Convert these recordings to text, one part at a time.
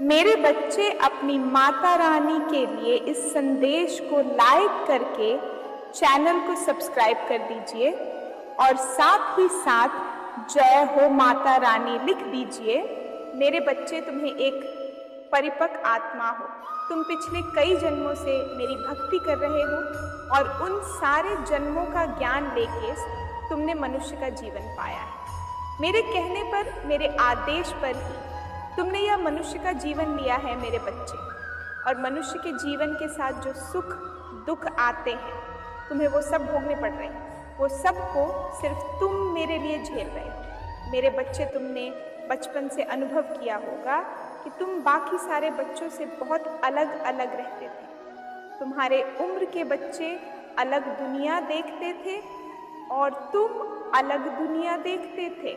मेरे बच्चे अपनी माता रानी के लिए इस संदेश को लाइक करके चैनल को सब्सक्राइब कर दीजिए और साथ ही साथ जय हो माता रानी लिख दीजिए। मेरे बच्चे, तुम्हें एक परिपक्व आत्मा हो, तुम पिछले कई जन्मों से मेरी भक्ति कर रहे हो और उन सारे जन्मों का ज्ञान लेके तुमने मनुष्य का जीवन पाया है। मेरे कहने पर, मेरे आदेश पर ही तुमने यह मनुष्य का जीवन लिया है मेरे बच्चे। और मनुष्य के जीवन के साथ जो सुख दुख आते हैं, तुम्हें वो सब भोगने पड़ रहे हैं। वो सब को सिर्फ तुम मेरे लिए झेल रहे हो। मेरे बच्चे, तुमने बचपन से अनुभव किया होगा कि तुम बाकी सारे बच्चों से बहुत अलग अलग रहते थे। तुम्हारे उम्र के बच्चे अलग दुनिया देखते थे और तुम अलग दुनिया देखते थे।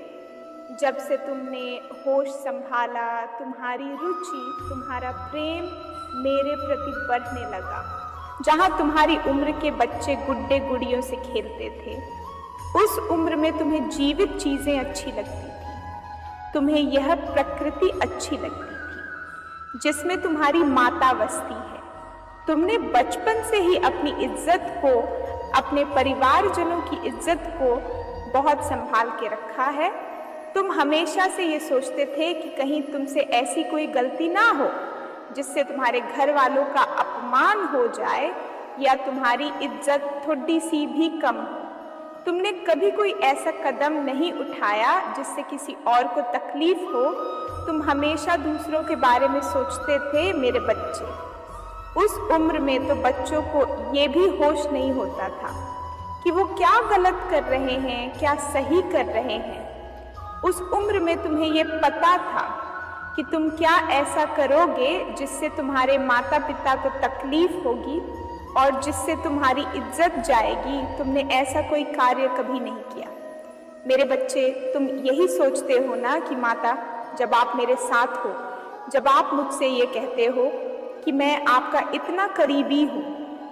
जब से तुमने होश संभाला, तुम्हारी रुचि, तुम्हारा प्रेम मेरे प्रति बढ़ने लगा। जहाँ तुम्हारी उम्र के बच्चे गुड्डे गुड़ियों से खेलते थे, उस उम्र में तुम्हें जीवित चीज़ें अच्छी लगती थी। तुम्हें यह प्रकृति अच्छी लगती थी जिसमें तुम्हारी माता बसती है। तुमने बचपन से ही अपनी इज्जत को, अपने परिवारजनों की इज्जत को बहुत संभाल के रखा है। तुम हमेशा से ये सोचते थे कि कहीं तुमसे ऐसी कोई गलती ना हो जिससे तुम्हारे घर वालों का अपमान हो जाए या तुम्हारी इज्जत थोड़ी सी भी कम हो। तुमने कभी कोई ऐसा कदम नहीं उठाया जिससे किसी और को तकलीफ हो। तुम हमेशा दूसरों के बारे में सोचते थे मेरे बच्चे। उस उम्र में तो बच्चों को ये भी होश नहीं होता था कि वो क्या गलत कर रहे हैं, क्या सही कर रहे हैं। उस उम्र में तुम्हें ये पता था कि तुम क्या ऐसा करोगे जिससे तुम्हारे माता पिता को तकलीफ होगी और जिससे तुम्हारी इज्जत जाएगी। तुमने ऐसा कोई कार्य कभी नहीं किया। मेरे बच्चे, तुम यही सोचते हो ना कि माता, जब आप मेरे साथ हो, जब आप मुझसे ये कहते हो कि मैं आपका इतना करीबी हूँ,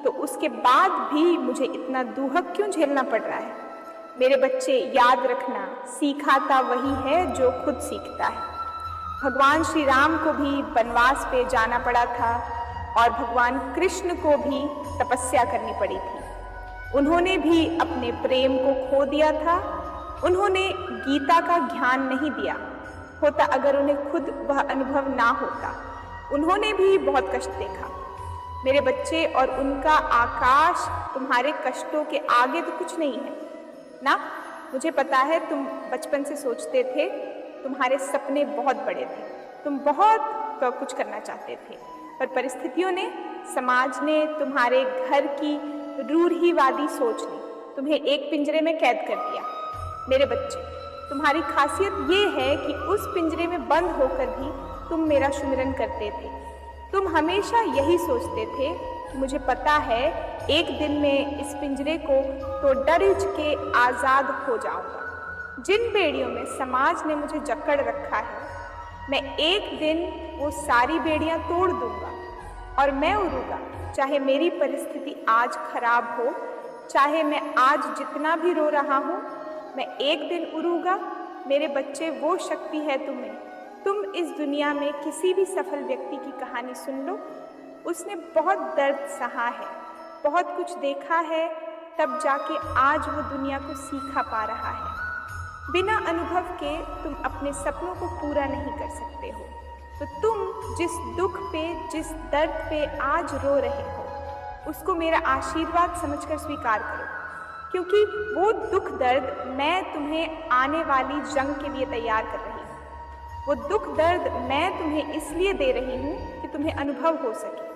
तो उसके बाद भी मुझे इतना दुहक क्यों झेलना पड़ रहा है। मेरे बच्चे, याद रखना, सीखाता वही है जो खुद सीखता है। भगवान श्री राम को भी वनवास पे जाना पड़ा था और भगवान कृष्ण को भी तपस्या करनी पड़ी थी। उन्होंने भी अपने प्रेम को खो दिया था। उन्होंने गीता का ज्ञान नहीं दिया होता अगर उन्हें खुद वह अनुभव ना होता। उन्होंने भी बहुत कष्ट देखा मेरे बच्चे, और उनका आकाश तुम्हारे कष्टों के आगे तो कुछ नहीं है ना। मुझे पता है तुम बचपन से सोचते थे, तुम्हारे सपने बहुत बड़े थे, तुम बहुत कुछ करना चाहते थे, पर परिस्थितियों ने, समाज ने, तुम्हारे घर की रूढ़िवादी सोच ने तुम्हें एक पिंजरे में कैद कर दिया। मेरे बच्चे, तुम्हारी खासियत ये है कि उस पिंजरे में बंद होकर भी तुम मेरा सुमिरन करते थे। तुम हमेशा यही सोचते थे कि मुझे पता है एक दिन में इस पिंजरे को तो डरिज के आज़ाद हो जाऊंगा। जिन बेड़ियों में समाज ने मुझे जकड़ रखा है, मैं एक दिन वो सारी बेड़ियां तोड़ दूंगा और मैं उड़ूंगा। चाहे मेरी परिस्थिति आज खराब हो, चाहे मैं आज जितना भी रो रहा हूँ, मैं एक दिन उड़ूंगा। मेरे बच्चे, वो शक्ति है तुम्हें। तुम इस दुनिया में किसी भी सफल व्यक्ति की कहानी सुन लो, उसने बहुत दर्द सहा है, बहुत कुछ देखा है, तब जाके आज वो दुनिया को सीखा पा रहा है। बिना अनुभव के तुम अपने सपनों को पूरा नहीं कर सकते हो। तो तुम जिस दुख पे, जिस दर्द पे आज रो रहे हो, उसको मेरा आशीर्वाद समझकर स्वीकार करो, क्योंकि वो दुख दर्द मैं तुम्हें आने वाली जंग के लिए तैयार कर रही हूँ। वो दुख दर्द मैं तुम्हें इसलिए दे रही हूँ कि तुम्हें अनुभव हो सके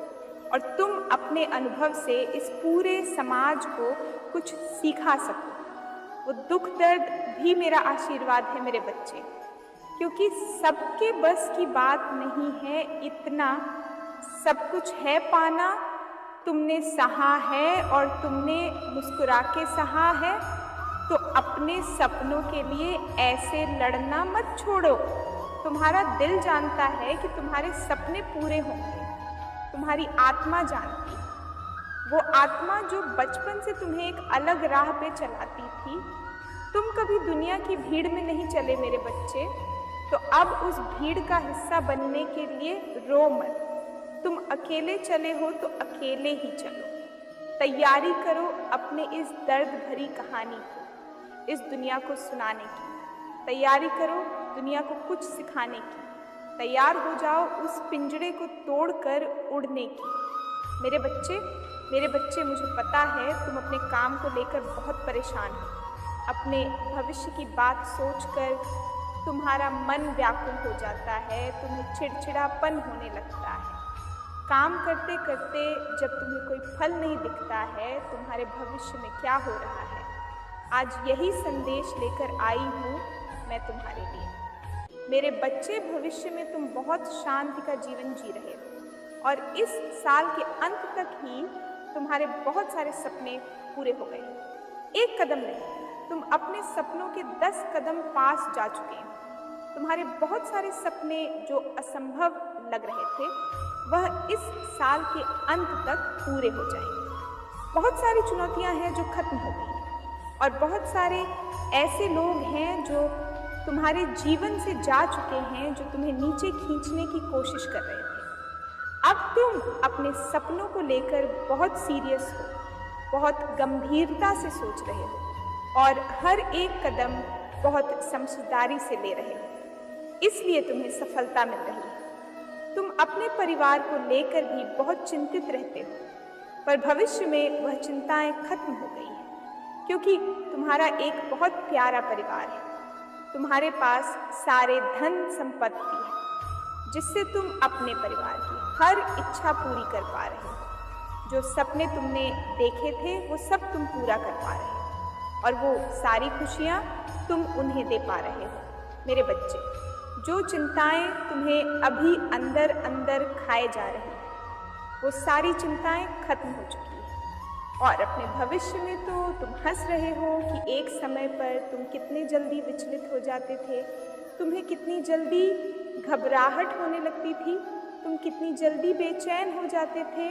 और तुम अपने अनुभव से इस पूरे समाज को कुछ सिखा सको। वो दुख दर्द भी मेरा आशीर्वाद है मेरे बच्चे, क्योंकि सबके बस की बात नहीं है इतना सब कुछ है पाना। तुमने सहा है और तुमने मुस्कुरा के सहा है, तो अपने सपनों के लिए ऐसे लड़ना मत छोड़ो। तुम्हारा दिल जानता है कि तुम्हारे सपने पूरे होंगे, तुम्हारी आत्मा जानती है। वो आत्मा जो बचपन से तुम्हें एक अलग राह पे चलाती थी। तुम कभी दुनिया की भीड़ में नहीं चले मेरे बच्चे, तो अब उस भीड़ का हिस्सा बनने के लिए रो मत। तुम अकेले चले हो तो अकेले ही चलो। तैयारी करो अपने इस दर्द भरी कहानी को इस दुनिया को सुनाने की। तैयारी करो दुनिया को कुछ सिखाने की। तैयार हो जाओ उस पिंजरे को तोड़कर उड़ने की। मेरे बच्चे, मुझे पता है तुम अपने काम को लेकर बहुत परेशान हो। अपने भविष्य की बात सोचकर तुम्हारा मन व्याकुल हो जाता है, तुम्हें चिड़चिड़ापन होने लगता है। काम करते करते जब तुम्हें कोई फल नहीं दिखता है तुम्हारे भविष्य में क्या हो रहा है, आज यही संदेश लेकर आई हूँ मैं तुम्हारे लिए। मेरे बच्चे, भविष्य में तुम बहुत शांति का जीवन जी रहे हो और इस साल के अंत तक ही तुम्हारे बहुत सारे सपने पूरे हो गए। एक कदम नहीं, तुम अपने सपनों के 10 कदम पास जा चुके हो। तुम्हारे बहुत सारे सपने जो असंभव लग रहे थे वह इस साल के अंत तक पूरे हो जाएंगे। बहुत सारी चुनौतियां हैं जो खत्म हो गई हैं और बहुत सारे ऐसे लोग हैं जो तुम्हारे जीवन से जा चुके हैं, जो तुम्हें नीचे खींचने की कोशिश कर रहे थे। अब तुम अपने सपनों को लेकर बहुत सीरियस हो, बहुत गंभीरता से सोच रहे हो और हर एक कदम बहुत समझदारी से ले रहे हो, इसलिए तुम्हें सफलता मिल रही है। तुम अपने परिवार को लेकर भी बहुत चिंतित रहते हो, पर भविष्य में वह चिंताएं खत्म हो गई हैं, क्योंकि तुम्हारा एक बहुत प्यारा परिवार है। तुम्हारे पास सारे धन संपत्ति है, जिससे तुम अपने परिवार की हर इच्छा पूरी कर पा रहे हो। जो सपने तुमने देखे थे वो सब तुम पूरा कर पा रहे हो और वो सारी खुशियाँ तुम उन्हें दे पा रहे हो। मेरे बच्चे, जो चिंताएं तुम्हें अभी अंदर अंदर खाए जा रही हैं, वो सारी चिंताएं खत्म हो चुकी हैं और अपने भविष्य में तो तुम हंस रहे हो कि एक समय पर तुम कितने जल्दी विचलित हो जाते थे, तुम्हें कितनी जल्दी घबराहट होने लगती थी, तुम कितनी जल्दी बेचैन हो जाते थे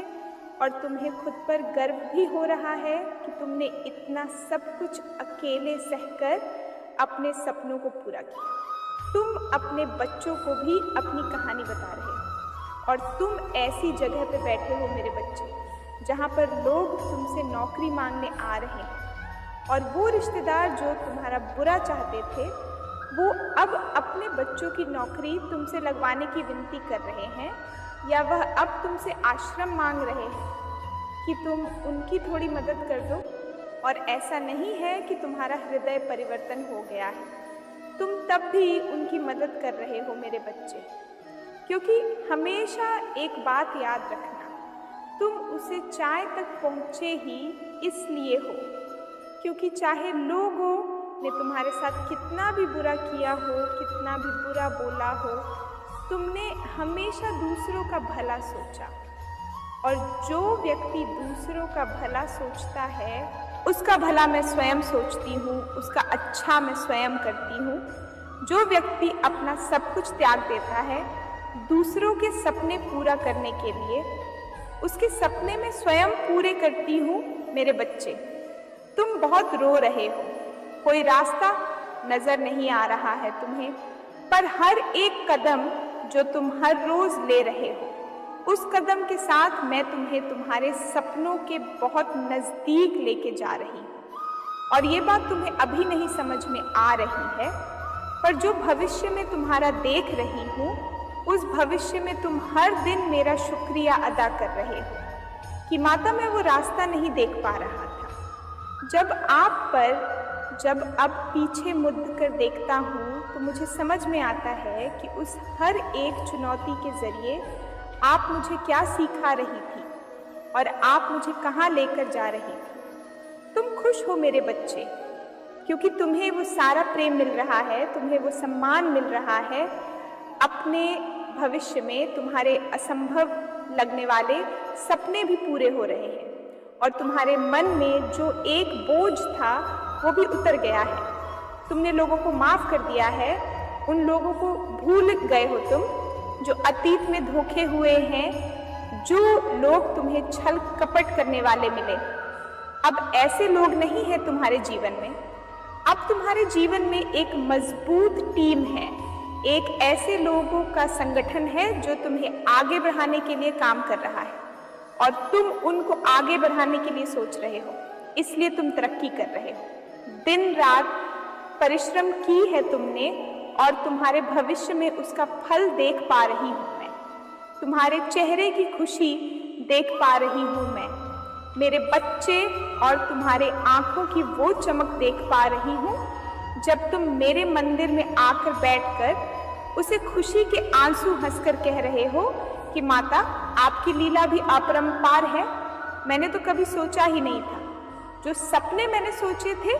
और तुम्हें खुद पर गर्व भी हो रहा है कि तुमने इतना सब कुछ अकेले सहकर अपने सपनों को पूरा किया। तुम अपने बच्चों को भी अपनी कहानी बता रहे हो और तुम ऐसी जगह पे बैठे हो मेरे बच्चे, जहाँ पर लोग तुमसे नौकरी मांगने आ रहे हैं और वो रिश्तेदार जो तुम्हारा बुरा चाहते थे वो अब अपने बच्चों की नौकरी तुमसे लगवाने की विनती कर रहे हैं, या वह अब तुमसे आश्रम मांग रहे हैं कि तुम उनकी थोड़ी मदद कर दो। और ऐसा नहीं है कि तुम्हारा हृदय परिवर्तन हो गया है, तुम तब भी उनकी मदद कर रहे हो मेरे बच्चे, क्योंकि हमेशा एक बात याद रखना, तुम उसे चाय तक पहुँचे ही इसलिए हो क्योंकि चाहे लोगों ने तुम्हारे साथ कितना भी बुरा किया हो, कितना भी बुरा बोला हो, तुमने हमेशा दूसरों का भला सोचा। और जो व्यक्ति दूसरों का भला सोचता है उसका भला मैं स्वयं सोचती हूँ, उसका अच्छा मैं स्वयं करती हूँ। जो व्यक्ति अपना सब कुछ त्याग देता है दूसरों के सपने पूरा करने के लिए, उसके सपने मैं स्वयं पूरे करती हूँ। मेरे बच्चे, तुम बहुत रो रहे हो, कोई रास्ता नजर नहीं आ रहा है तुम्हें, पर हर एक कदम जो तुम हर रोज ले रहे हो उस कदम के साथ मैं तुम्हें तुम्हारे सपनों के बहुत नज़दीक लेके जा रही हूँ। और ये बात तुम्हें अभी नहीं समझ में आ रही है, पर जो भविष्य में तुम्हारा देख रही हूँ उस भविष्य में तुम हर दिन मेरा शुक्रिया अदा कर रहे हो कि माता मैं वो रास्ता नहीं देख पा रहा था। जब अब पीछे मुड़ कर देखता हूँ तो मुझे समझ में आता है कि उस हर एक चुनौती के जरिए आप मुझे क्या सिखा रही थी और आप मुझे कहाँ लेकर जा रही थी। तुम खुश हो मेरे बच्चे, क्योंकि तुम्हें वो सारा प्रेम मिल रहा है, तुम्हें वो सम्मान मिल रहा है। अपने भविष्य में तुम्हारे असंभव लगने वाले सपने भी पूरे हो रहे हैं और तुम्हारे मन में जो एक बोझ था वो भी उतर गया है। तुमने लोगों को माफ़ कर दिया है, उन लोगों को भूल गए हो तुम जो अतीत में धोखे हुए हैं, जो लोग तुम्हें छल कपट करने वाले मिले। अब ऐसे लोग नहीं हैं तुम्हारे जीवन में। अब तुम्हारे जीवन में एक मजबूत टीम है, एक ऐसे लोगों का संगठन है जो तुम्हें आगे बढ़ाने के लिए काम कर रहा है और तुम उनको आगे बढ़ाने के लिए सोच रहे हो, इसलिए तुम तरक्की कर रहे हो। दिन रात परिश्रम की है तुमने और तुम्हारे भविष्य में उसका फल देख पा रही हूँ मैं। तुम्हारे चेहरे की खुशी देख पा रही हूँ मैं। मेरे बच्चे, और तुम्हारे आंखों की वो चमक देख पा रही हूँ जब तुम मेरे मंदिर में आकर बैठकर उसे खुशी के आंसू हंसकर कह रहे हो कि माता, आपकी लीला भी अपरंपार है। मैंने तो कभी सोचा ही नहीं था। जो सपने मैंने सोचे थे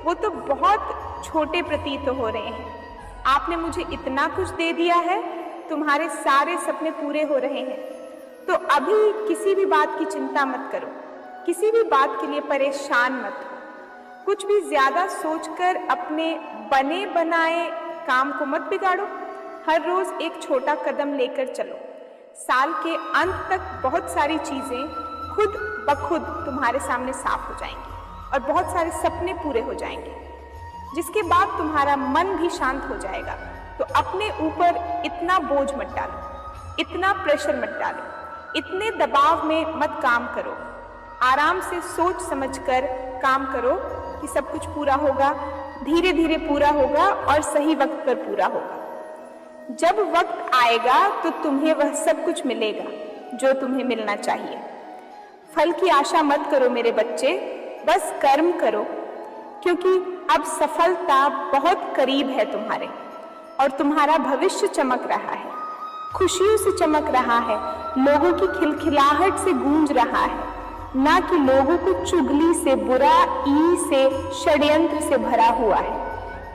वो तो बहुत छोटे प्रतीत हो रहे हैं। आपने मुझे इतना कुछ दे दिया है, तुम्हारे सारे सपने पूरे हो रहे हैं। तो अभी किसी भी बात की चिंता मत करो, किसी भी बात के लिए परेशान मत हो। कुछ भी ज्यादा सोचकर अपने बने बनाए काम को मत बिगाड़ो। हर रोज एक छोटा कदम लेकर चलो। साल के अंत तक बहुत सारी चीजें खुद ब खुद तुम्हारे सामने साफ हो जाएंगी और बहुत सारे सपने पूरे हो जाएंगे, जिसके बाद तुम्हारा मन भी शांत हो जाएगा। तो अपने ऊपर इतना बोझ मत डालो, इतना प्रेशर मत डालो, इतने दबाव में मत काम करो। आराम से सोच समझकर काम करो कि सब कुछ पूरा होगा, धीरे धीरे पूरा होगा और सही वक्त पर पूरा होगा। जब वक्त आएगा तो तुम्हें वह सब कुछ मिलेगा जो तुम्हें मिलना चाहिए। फल की आशा मत करो मेरे बच्चे, बस कर्म करो, क्योंकि अब सफलता बहुत करीब है तुम्हारे और तुम्हारा भविष्य चमक रहा है, खुशियों से चमक रहा है, लोगों की खिलखिलाहट से गूंज रहा है, ना कि लोगों को चुगली से, बुरा ई से, षड्यंत्र से भरा हुआ है।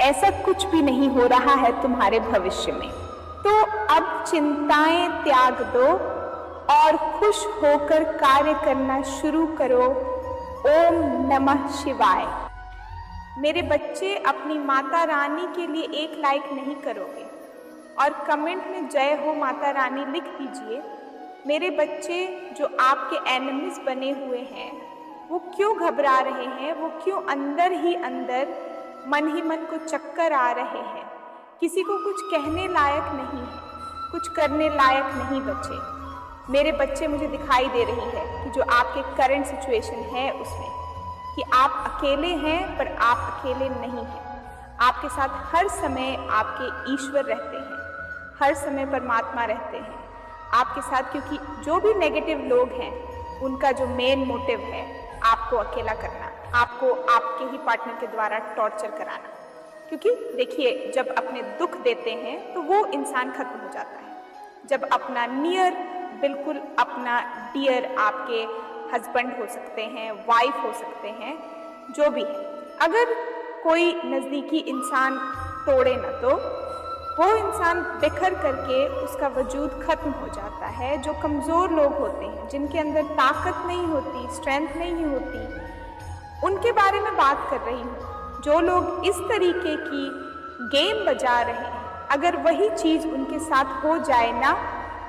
ऐसा कुछ भी नहीं हो रहा है तुम्हारे भविष्य में। तो अब चिंताएं त्याग दो और खुश होकर कार्य करना शुरू करो। ओम नमः शिवाय। मेरे बच्चे, अपनी माता रानी के लिए एक लाइक नहीं करोगे और कमेंट में जय हो माता रानी लिख दीजिए। मेरे बच्चे जो आपके एनिमीज बने हुए हैं वो क्यों घबरा रहे हैं, वो क्यों अंदर ही अंदर मन ही मन को चक्कर आ रहे हैं। किसी को कुछ कहने लायक नहीं है, कुछ करने लायक नहीं बचे। मेरे बच्चे, मुझे दिखाई दे रही है कि जो आपके करंट सिचुएशन है उसमें कि आप अकेले हैं, पर आप अकेले नहीं हैं। आपके साथ हर समय आपके ईश्वर रहते हैं, हर समय परमात्मा रहते हैं आपके साथ, क्योंकि जो भी नेगेटिव लोग हैं उनका जो मेन मोटिव है आपको अकेला करना, आपको आपके ही पार्टनर के द्वारा टॉर्चर कराना। क्योंकि देखिए, जब अपने दुख देते हैं तो वो इंसान खत्म हो जाता है। जब अपना नियर, बिल्कुल अपना डियर, आपके हस्बैंड हो सकते हैं, वाइफ हो सकते हैं, जो भी है, अगर कोई नज़दीकी इंसान तोड़े ना तो वो इंसान बिखर करके उसका वजूद खत्म हो जाता है। जो कमज़ोर लोग होते हैं, जिनके अंदर ताकत नहीं होती, स्ट्रेंथ नहीं होती, उनके बारे में बात कर रही हूँ। जो लोग इस तरीके की गेम बजा रहे हैं, अगर वही चीज़ उनके साथ हो जाए ना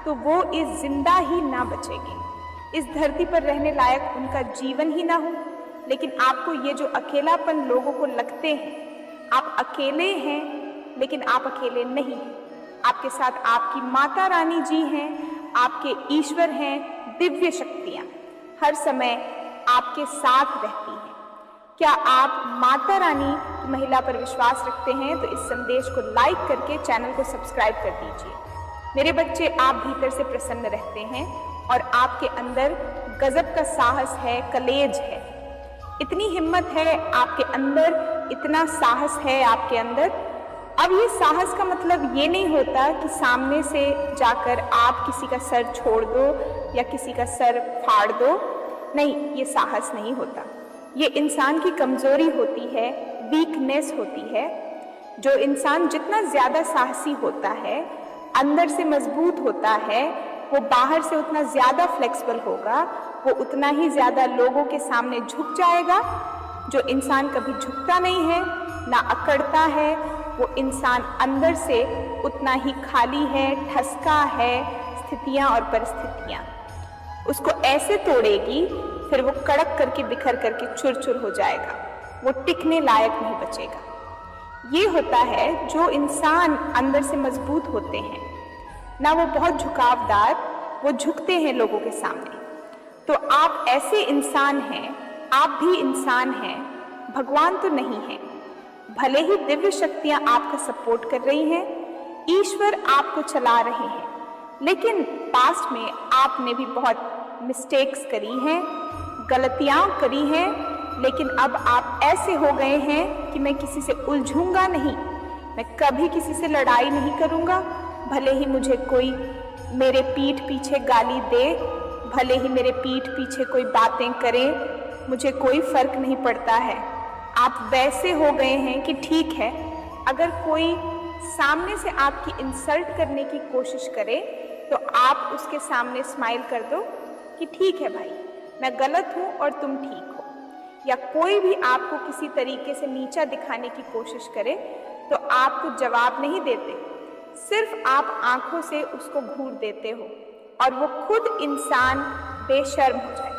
तो वो इस जिंदा ही ना बचेंगे, इस धरती पर रहने लायक उनका जीवन ही ना हो। लेकिन आपको ये जो अकेलापन लोगों को लगते हैं, आप अकेले हैं, लेकिन आप अकेले नहीं हैं। आपके साथ आपकी माता रानी जी हैं, आपके ईश्वर हैं, दिव्य शक्तियाँ हर समय आपके साथ रहती हैं। क्या आप माता रानी की महिला पर विश्वास रखते हैं तो इस संदेश को लाइक करके चैनल को सब्सक्राइब कर दीजिए। मेरे बच्चे, आप भीतर से प्रसन्न रहते हैं और आपके अंदर गजब का साहस है, कलेज है, इतनी हिम्मत है आपके अंदर, इतना साहस है आपके अंदर। अब ये साहस का मतलब ये नहीं होता कि सामने से जाकर आप किसी का सर छोड़ दो या किसी का सर फाड़ दो। नहीं, ये साहस नहीं होता। ये इंसान की कमजोरी होती है, वीकनेस होती है। जो इंसान जितना ज़्यादा साहसी होता है, अंदर से मजबूत होता है, वो बाहर से उतना ज़्यादा फ्लेक्सिबल होगा, वो उतना ही ज़्यादा लोगों के सामने झुक जाएगा। जो इंसान कभी झुकता नहीं है, ना अकड़ता है, वो इंसान अंदर से उतना ही खाली है, ठसका है। स्थितियाँ और परिस्थितियाँ उसको ऐसे तोड़ेगी, फिर वो कड़क करके, बिखर करके चुर चुर हो जाएगा, वो टिकने लायक नहीं बचेगा। ये होता है जो इंसान अंदर से मजबूत होते हैं ना, वो बहुत झुकावदार, वो झुकते हैं लोगों के सामने। तो आप ऐसे इंसान हैं, आप भी इंसान हैं, भगवान तो नहीं है। भले ही दिव्य शक्तियां आपका सपोर्ट कर रही हैं, ईश्वर आपको चला रहे हैं, लेकिन पास्ट में आपने भी बहुत मिस्टेक्स करी हैं, गलतियां करी हैं, लेकिन अब आप ऐसे हो गए हैं कि मैं किसी से उलझूंगा नहीं, मैं कभी किसी से लड़ाई नहीं करूंगा, भले ही मुझे कोई मेरे पीठ पीछे गाली दे, भले ही मेरे पीठ पीछे कोई बातें करे, मुझे कोई फर्क नहीं पड़ता है। आप वैसे हो गए हैं कि ठीक है, अगर कोई सामने से आपकी इंसल्ट करने की कोशिश करे तो आप उसके सामने स्माइल कर दो कि ठीक है भाई, मैं गलत हूँ और तुम ठीक हो। या कोई भी आपको किसी तरीके से नीचा दिखाने की कोशिश करे तो आप कुछ जवाब नहीं देते, सिर्फ आप आंखों से उसको घूर देते हो और वो खुद इंसान बेशर्म हो जाए।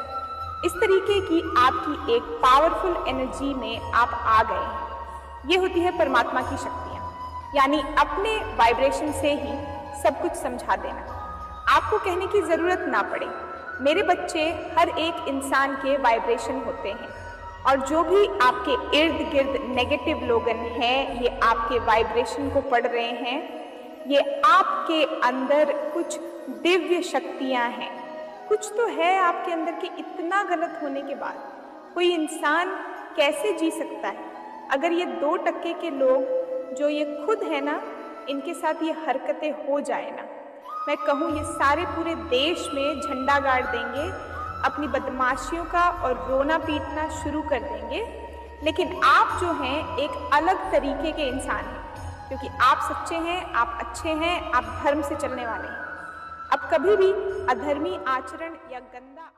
इस तरीके की आपकी एक पावरफुल एनर्जी में आप आ गए हैं। ये होती है परमात्मा की शक्तियाँ, यानी अपने वाइब्रेशन से ही सब कुछ समझा देना, आपको कहने की ज़रूरत ना पड़े। मेरे बच्चे हर एक इंसान के वाइब्रेशन होते हैं और जो भी आपके इर्द गिर्द नेगेटिव लोगन हैं, ये आपके वाइब्रेशन को पढ़ रहे हैं, ये आपके अंदर कुछ दिव्य शक्तियाँ हैं, कुछ तो है आपके अंदर कि इतना गलत होने के बाद कोई इंसान कैसे जी सकता है। अगर ये 2% के लोग जो ये खुद है ना, इनके साथ ये हरकतें हो जाए ना, मैं कहूँ ये सारे पूरे देश में झंडा गाड़ देंगे, अपनी बदमाशियों का और रोना पीटना शुरू कर देंगे। लेकिन आप जो हैं एक अलग तरीके के इंसान हैं, क्योंकि आप सच्चे हैं, आप अच्छे हैं, आप धर्म से चलने वाले हैं। अब कभी भी अधर्मी आचरण या गंदा